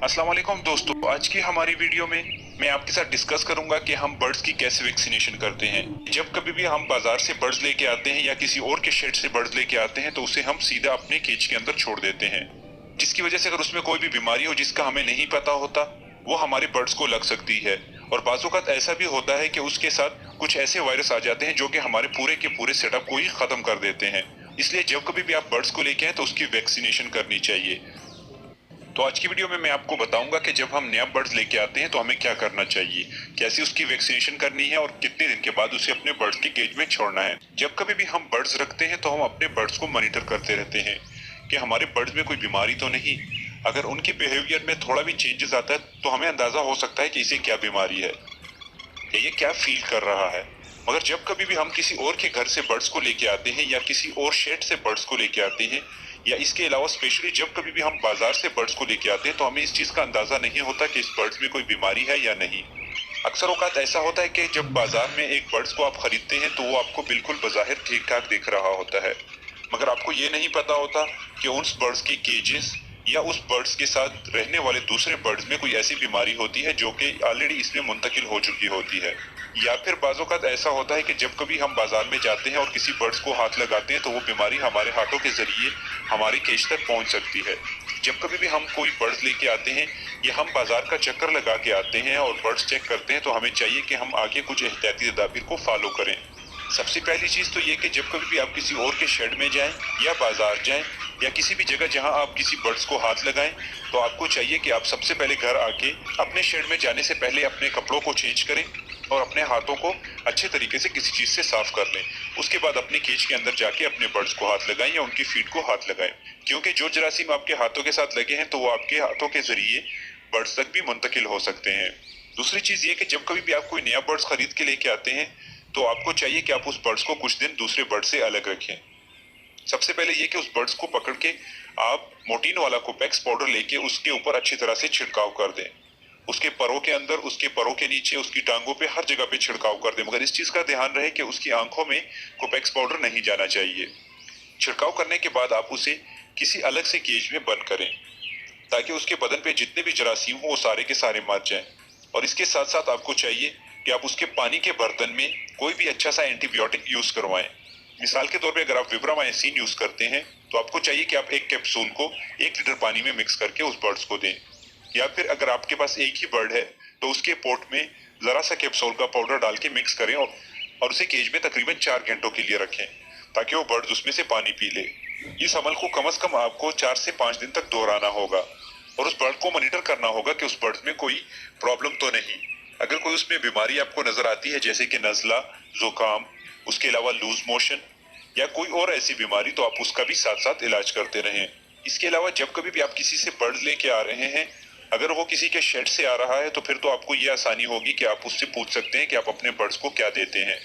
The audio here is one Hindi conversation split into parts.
अस्सलाम वालेकुम दोस्तों, आज की हमारी वीडियो में मैं आपके साथ डिस्कस करूंगा कि हम बर्ड्स की कैसे वैक्सीनेशन करते हैं। जब कभी भी हम बाजार से बर्ड्स लेके आते हैं या किसी और के शेड से बर्ड्स लेके आते हैं तो उसे हम सीधा अपने केज के अंदर छोड़ देते हैं, जिसकी वजह से अगर उसमें कोई भी बीमारी हो जिसका हमें नहीं पता होता वो हमारे बर्ड्स को लग सकती है। और बाज़-औक़ात ऐसा भी होता है कि उसके साथ कुछ ऐसे वायरस आ जाते हैं जो कि हमारे पूरे के पूरे सेटअप को ही खत्म कर देते हैं। इसलिए जब कभी भी आप बर्ड्स को लेके आए तो उसकी वैक्सीनेशन करनी चाहिए। तो आज की वीडियो में मैं आपको बताऊंगा कि जब हम नया बर्ड्स लेके आते हैं तो हमें क्या करना चाहिए, कैसे उसकी वैक्सीनेशन करनी है और कितने दिन के बाद उसे अपने बर्ड्स के केज में छोड़ना है। जब कभी भी हम बर्ड्स रखते हैं तो हम अपने बर्ड्स को मॉनिटर करते रहते हैं कि हमारे बर्ड्स में कोई बीमारी तो नहीं। अगर उनके बिहेवियर में थोड़ा भी चेंजेस आता है तो हमें अंदाजा हो सकता है कि इसे क्या बीमारी है या ये क्या फील कर रहा है। मगर जब कभी भी हम किसी और के घर से बर्ड्स को लेके आते हैं या किसी और शेड से बर्ड्स को लेके आते हैं या इसके अलावा स्पेशली जब कभी भी हम बाजार से बर्ड्स को लेके आते हैं तो हमें इस चीज का अंदाजा नहीं होता कि इस बर्ड्स में कोई बीमारी है या नहीं। अक्सर औकात ऐसा होता है कि जब बाजार में एक बर्ड्स को आप खरीदते हैं तो वो आपको बिल्कुल बज़ाहिर ठीक ठाक दिख रहा होता है, मगर आपको ये नहीं पता होता कि उस बर्ड्स के केजेस या उस बर्ड्स के साथ रहने वाले दूसरे बर्ड्स में कोई ऐसी बीमारी होती है जो कि ऑलरेडी इसमें मुंतकिल हो चुकी होती है। या फिर बाज़-औक़ात ऐसा होता है कि जब कभी हम बाजार में जाते हैं और किसी बर्ड्स को हाथ लगाते हैं तो वो बीमारी हमारे हाथों के जरिए हमारे केज तक पहुंच सकती है। जब कभी भी हम कोई बर्ड्स लेके आते हैं या हम बाजार का चक्कर लगा के आते हैं और बर्ड्स चेक करते हैं तो हमें चाहिए कि हम आगे कुछ एहतियाती तदाबीर को फॉलो करें। सबसे पहली चीज तो ये कि जब कभी भी आप किसी और के शेड में जाएं या बाजार जाएं या किसी भी जगह जहां आप किसी बर्ड्स को हाथ लगाएं तो आपको चाहिए कि आप सबसे पहले घर आके अपने शेड में जाने से पहले अपने कपड़ों को चेंज करें और अपने हाथों को अच्छे तरीके से किसी चीज से साफ कर लें। उसके बाद अपने केज के अंदर जाके अपने बर्ड्स को हाथ लगाएं या उनकी फीड को हाथ लगाएं, क्योंकि जो जरासीम आपके हाथों के साथ लगे हैं तो वो आपके हाथों के जरिए बर्ड्स तक भी मुंतकिल हो सकते हैं। दूसरी चीज ये कि जब कभी भी आप कोई नया बर्ड्स खरीद के लेके आते हैं तो आपको चाहिए कि आप उस बर्ड्स को कुछ दिन दूसरे बर्ड से अलग रखें। सबसे पहले ये कि उस बर्ड्स को पकड़ के आप मोटीन वाला कोपेक्स पाउडर लेके उसके ऊपर अच्छी तरह से छिड़काव कर दें। उसके परों के अंदर, उसके परों के नीचे, उसकी टांगों पे हर जगह पे छिड़काव कर दें, मगर इस चीज का ध्यान रहे कि उसकी आंखों में कोपेक्स पाउडर नहीं जाना चाहिए। छिड़काव करने के बाद आप उसे किसी अलग से केज में बंद करें ताकि उसके बदन पे जितने भी जरासीम हो वो सारे के सारे मर जाएं। और इसके साथ साथ आपको चाहिए कि आप उसके पानी के बर्तन में कोई भी अच्छा सा एंटीबायोटिक यूज करवाएं। मिसाल के तौर पे अगर आप विब्रामाइसिन यूज करते हैं तो आपको चाहिए कि आप एक कैप्सूल को 1 लीटर पानी में मिक्स करके उस बर्ड्स को दें। या फिर अगर आपके पास एक ही बर्ड है तो उसके पोट में जरा सा कैप्सूल का पाउडर डाल के मिक्स करें और उसे केज में तकरीबन 4 घंटों के लिए रखें ताकि वो बर्ड्स उसमें से पानी पी ले। इस अमल को कम से कम आपको 4 से 5 दिन तक दोहराना होगा और उस बर्ड को मॉनिटर करना होगा कि उस बर्ड में कोई प्रॉब्लम तो नहीं। अगर कोई उसमें बीमारी आपको नजर आती है जैसे कि नजला, जुकाम, उसके अलावा लूज मोशन या कोई और ऐसी बीमारी तो आप उसका भी साथ साथ इलाज करते रहें। इसके अलावा जब कभी भी आप किसी से बर्ड लेके आ रहे हैं, अगर वो किसी के शेड से आ रहा है तो फिर तो आपको ये आसानी होगी कि आप उससे पूछ सकते हैं कि आप अपने बर्ड्स को क्या देते हैं,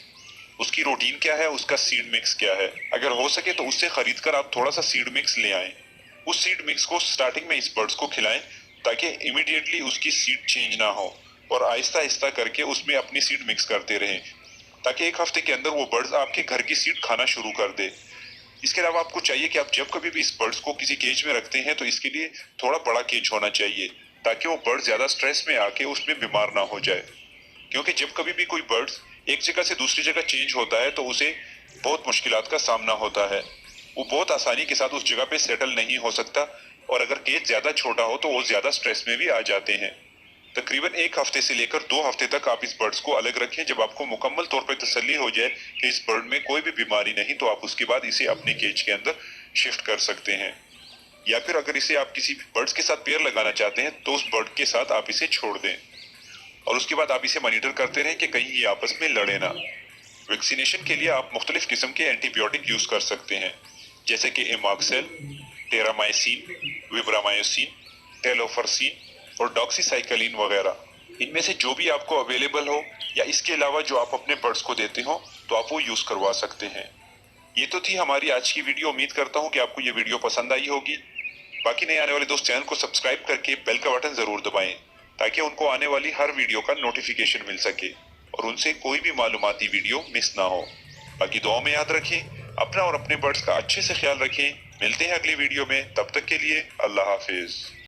उसकी रूटीन क्या है, उसका सीड मिक्स क्या है। अगर हो सके तो उससे खरीद कर आप थोड़ा सा सीड मिक्स ले आएं। उस सीड मिक्स को स्टार्टिंग में इस बर्ड्स को खिलाएं ताकि इमीडिएटली उसकी सीड चेंज ना हो और आहिस्ता आहिस्ता करके उसमें अपनी सीड मिक्स करते रहें ताकि 1 हफ्ते के अंदर वो बर्ड्स आपके घर की सीड खाना शुरू कर दे। इसके अलावा आपको चाहिए कि आप जब कभी भी इस बर्ड्स को किसी केज में रखते हैं तो इसके लिए थोड़ा बड़ा केज होना चाहिए ताकि वो बर्ड ज्यादा स्ट्रेस में आके उसमें बीमार ना हो जाए, क्योंकि जब कभी भी कोई बर्ड्स एक जगह से दूसरी जगह चेंज होता है तो उसे बहुत मुश्किलात का सामना होता है। वो बहुत आसानी के साथ उस जगह पे सेटल नहीं हो सकता और अगर केज ज्यादा छोटा हो तो वो ज्यादा स्ट्रेस में भी आ जाते हैं। तकरीबन 1 हफ्ते से लेकर 2 हफ्ते तक आप इस बर्ड्स को अलग रखें। जब आपको मुकम्मल तौर पर तसल्ली हो जाए कि इस बर्ड में कोई भी बीमारी नहीं तो आप उसके बाद इसे अपने केज के अंदर शिफ्ट कर सकते हैं। या फिर अगर इसे आप किसी बर्ड्स के साथ पेयर लगाना चाहते हैं तो उस बर्ड के साथ आप इसे छोड़ दें और उसके बाद आप इसे मॉनिटर करते रहें कि कहीं ये आपस में लड़े ना। वैक्सीनेशन के लिए आप मुख्तलिफ किस्म के एंटीबायोटिक यूज कर सकते हैं जैसे कि एमॉक्सेल, टेरामाइसिन, विब्रामाइसिन, टेलोफरसिन और डॉक्सीसाइक्लिन वगैरह। इनमें से जो भी आपको अवेलेबल हो या इसके अलावा जो आप अपने बर्ड्स को देते हो तो आप वो यूज करवा सकते हैं। ये तो थी हमारी आज की वीडियो। उम्मीद करता हूँ कि आपको ये वीडियो पसंद आई होगी। बाकी नए आने वाले दोस्त चैनल को सब्सक्राइब करके बेल का बटन जरूर दबाएं ताकि उनको आने वाली हर वीडियो का नोटिफिकेशन मिल सके और उनसे कोई भी मालूमाती वीडियो मिस ना हो। बाकी दुआ में याद रखें, अपना और अपने बर्ड्स का अच्छे से ख्याल रखें। मिलते हैं अगली वीडियो में, तब तक के लिए अल्लाह हाफिज।